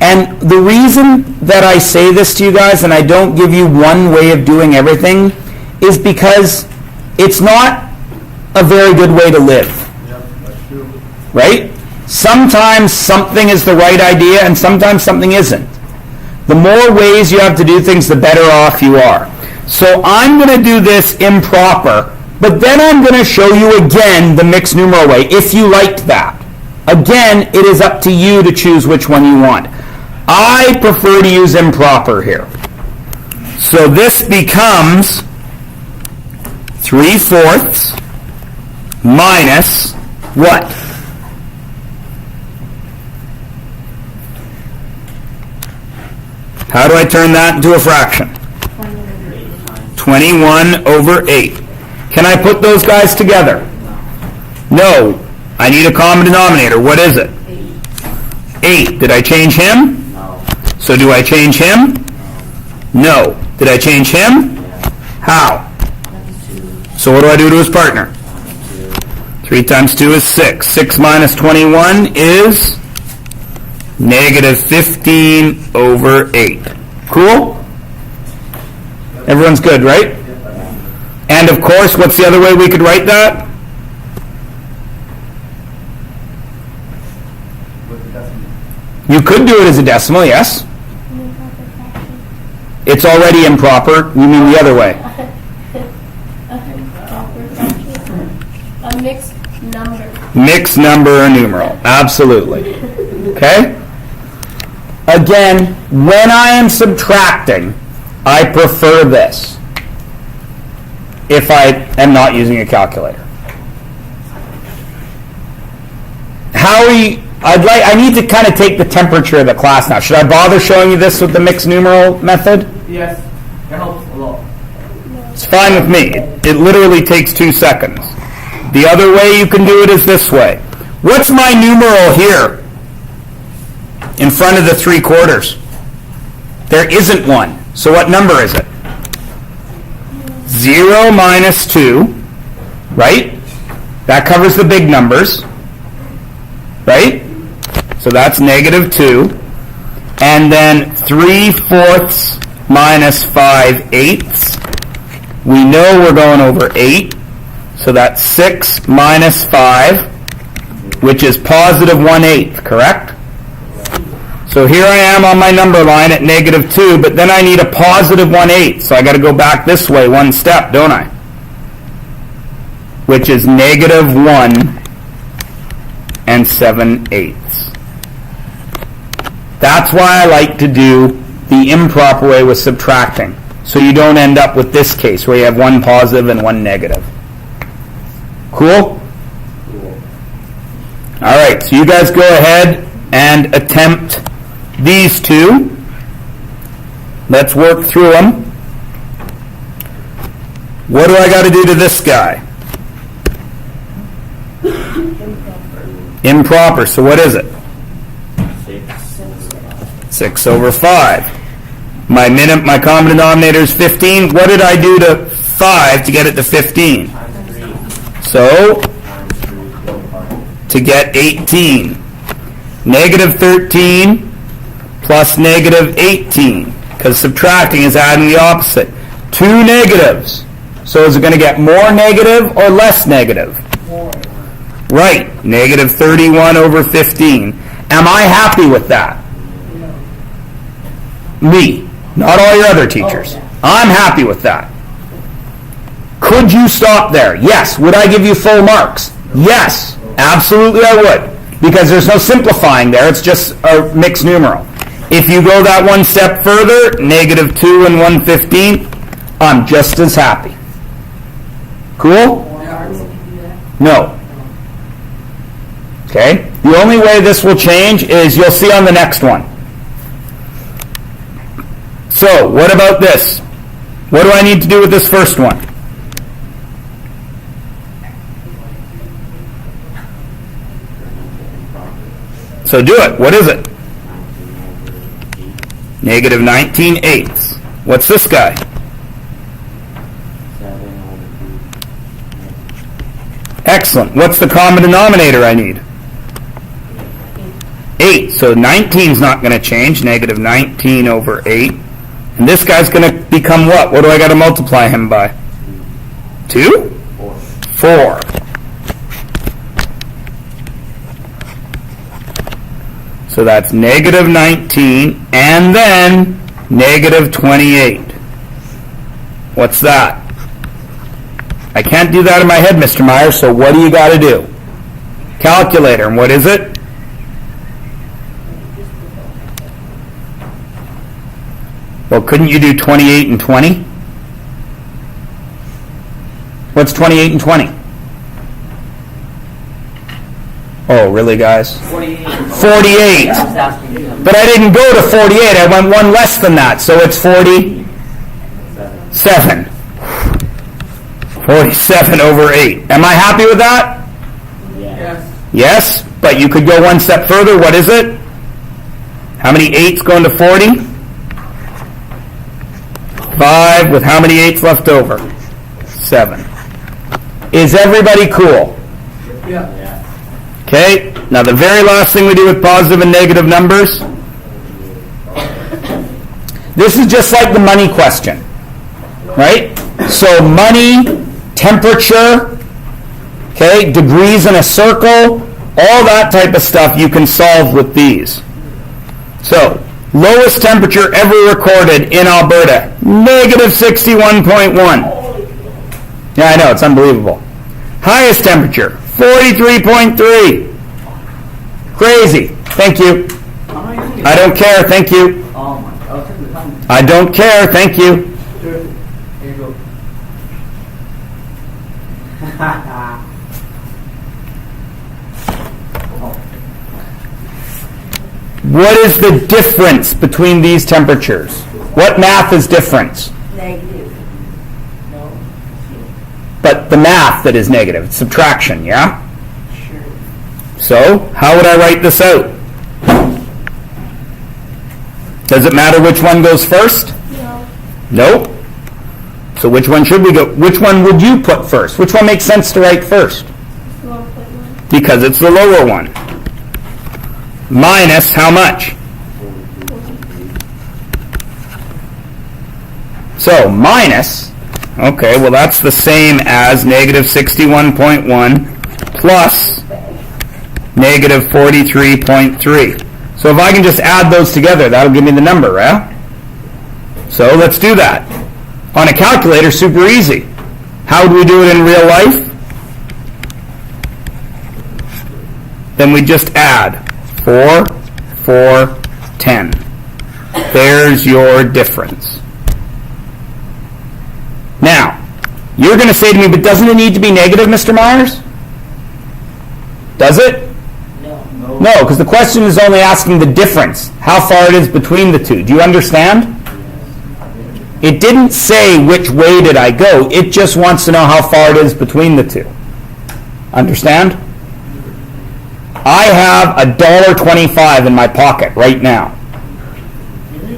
And the reason that I say this to you guys and I don't give you one way of doing everything is because it's not a very good way to live. Right? Sometimes something is the right idea and sometimes something isn't. The more ways you have to do things, the better off you are. So I'm going to do this improper, but then I'm going to show you again the mixed numeral way, if you liked that. Again, it is up to you to choose which one you want. I prefer to use improper here. So this becomes 3/4 minus what? How do I turn that into a fraction? 21 over 8. Can I put those guys together? No. I need a common denominator. What is it? 8. Did I change him? No. So do I change him? No. Did I change him? How? Times 2. So what do I do to his partner? Times 2. 3 times 2 is 6. 6 minus 21 is negative 15 over 8. Cool? Everyone's good, right? And of course, what's the other way we could write that? You could do it as a decimal, yes. It's already improper. You mean the other way. A mixed number. Mixed number or numeral. Absolutely. Okay? Again, when I am subtracting, I prefer this. If I am not using a calculator. I need to kind of take the temperature of the class now. Should I bother showing you this with the mixed numeral method? Yes, that helps a lot. It's fine with me. It literally takes 2 seconds. The other way you can do it is this way. What's my numeral here in front of the 3/4? There isn't one. So what number is it? 0 minus 2, right? That covers the big numbers, right? So that's negative 2. And then 3/4 minus 5/8. We know we're going over 8. So that's 6 minus 5, which is positive 1/8, correct? So here I am on my number line at negative 2, but then I need a positive 1/8. So I got to go back this way one step, don't I? Which is negative 1 and 7/8. That's why I like to do the improper way with subtracting. so you don't end up with this case where you have one positive and one negative. Cool? All right, so you guys go ahead and attempt these two. Let's work through them. What do I got to do to this guy? Improper. So what is it? 6 over 5. My common denominator is 15. What did I do to 5 to get it to 15? So, to get 18. Negative 13 plus negative 18. Because subtracting is adding the opposite. 2 negatives. So is it going to get more negative or less negative? More. Right. Negative 31 over 15. Am I happy with that? Me. Not all your other teachers. I'm happy with that. Could you stop there? Yes. Would I give you full marks? Yes. Absolutely I would. Because there's no simplifying there. It's just a mixed numeral. If you go that one step further, negative 2 and 1/15, I'm just as happy. Cool? No. Okay? The only way this will change is you'll see on the next one. So, what about this? What do I need to do with this first one? So do it. What is it? Negative 19/8. What's this guy? 7/2. Excellent. What's the common denominator I need? 8. So 19 is not going to change. Negative 19 over 8. And this guy's going to become what? What do I got to multiply him by? 2? 4. So that's negative 19 and then negative 28. What's that? I can't do that in my head, Mr. Meyer, so what do you got to do? Calculator, and what is it? Well, couldn't you do 28 and 20? What's 28 and 20? Oh, really, guys? 48. 48. But I didn't go to 48. I went one less than that, so it's 47. 47 over 8. Am I happy with that? Yes. Yes, but you could go one step further. What is it? How many 8s going to 40? 5 with how many 8s left over? 7. Is everybody cool? Yeah. Okay, now the very last thing we do with positive and negative numbers, this is just like the money question, right? So money, temperature, okay, degrees in a circle, all that type of stuff you can solve with these. So, lowest temperature ever recorded in Alberta, negative 61.1. Yeah, I know, it's unbelievable. Highest temperature, 43.3. Crazy. Thank you. I don't care. Thank you. Oh my, I was taking the time. I don't care. Thank you. Sure. Here you go. What is the difference between these temperatures? What math is different? Negative. But the math that is negative, it's subtraction, yeah? Sure. So, how would I write this out? Does it matter which one goes first? No. Nope. So which one should we go? Which one would you put first? Which one makes sense to write first? 1.1. Because it's the lower one. Minus how much? So minus, okay, well that's the same as negative 61.1 plus negative 43.3. So if I can just add those together, that'll give me the number, right? So let's do that. On a calculator, super easy. How would we do it in real life? Then we just add 4, 4, 10. There's your difference. Now, you're going to say to me, but doesn't it need to be negative, Mr. Myers? Does it? No. No, because the question is only asking the difference, how far it is between the two. Do you understand? It didn't say which way did I go. It just wants to know how far it is between the two. Understand? I have $1.25 in my pocket right now.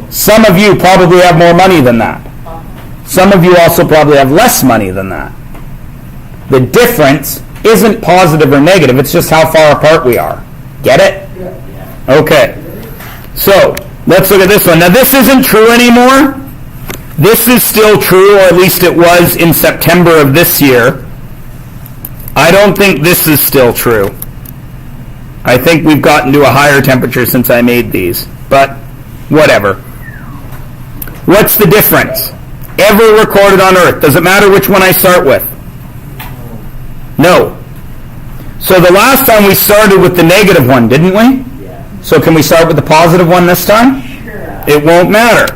Some of you probably have more money than that. Some of you also probably have less money than that. The difference isn't positive or negative. It's just how far apart we are. Get it? Okay. So, let's look at this one. Now, this isn't true anymore. This is still true, or at least it was in September of this year. I don't think this is still true. I think we've gotten to a higher temperature since I made these. But, whatever. What's the difference? Ever recorded on Earth? Does it matter which one I start with? No. So the last time we started with the negative one, didn't we? Yeah. So can we start with the positive one this time? Sure. It won't matter.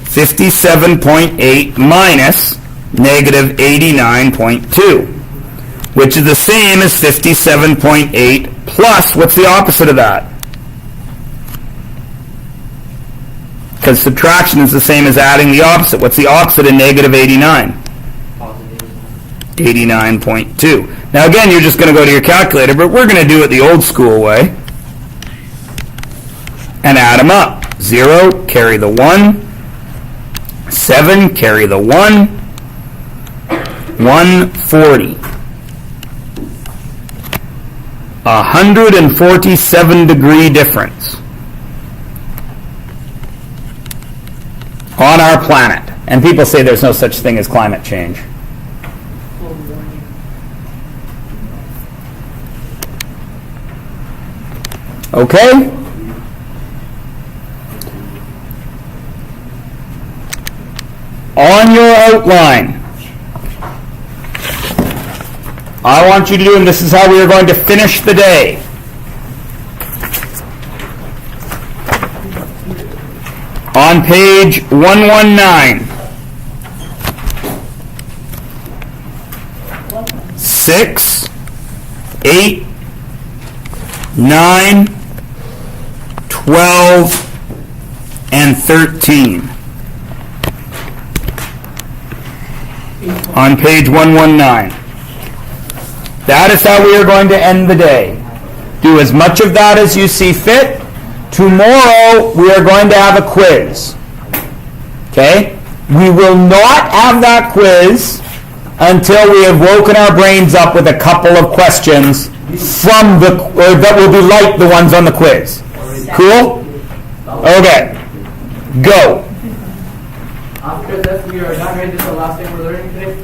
57.8 minus negative 89.2, which is the same as 57.8 plus, what's the opposite of that? Because subtraction is the same as adding the opposite. What's the opposite of negative 89? 89.2. Now again, you're just going to go to your calculator, but we're going to do it the old school way and add them up. 0, carry the 1. 7, carry the 1. 140. 147-degree difference on our planet. And people say there's no such thing as climate change. Okay? On your outline, I want you to do, and this is how we are going to finish the day. On page 119, 6, 8, 9, 12, and 13. On page 119. That is how we are going to end the day. Do as much of that as you see fit. Tomorrow we are going to have a quiz. Okay? We will not have that quiz until we have woken our brains up with a couple of questions from that will be like the ones on the quiz. Cool? Okay. Go. After this, we are done, right? This is the last thing we're learning today.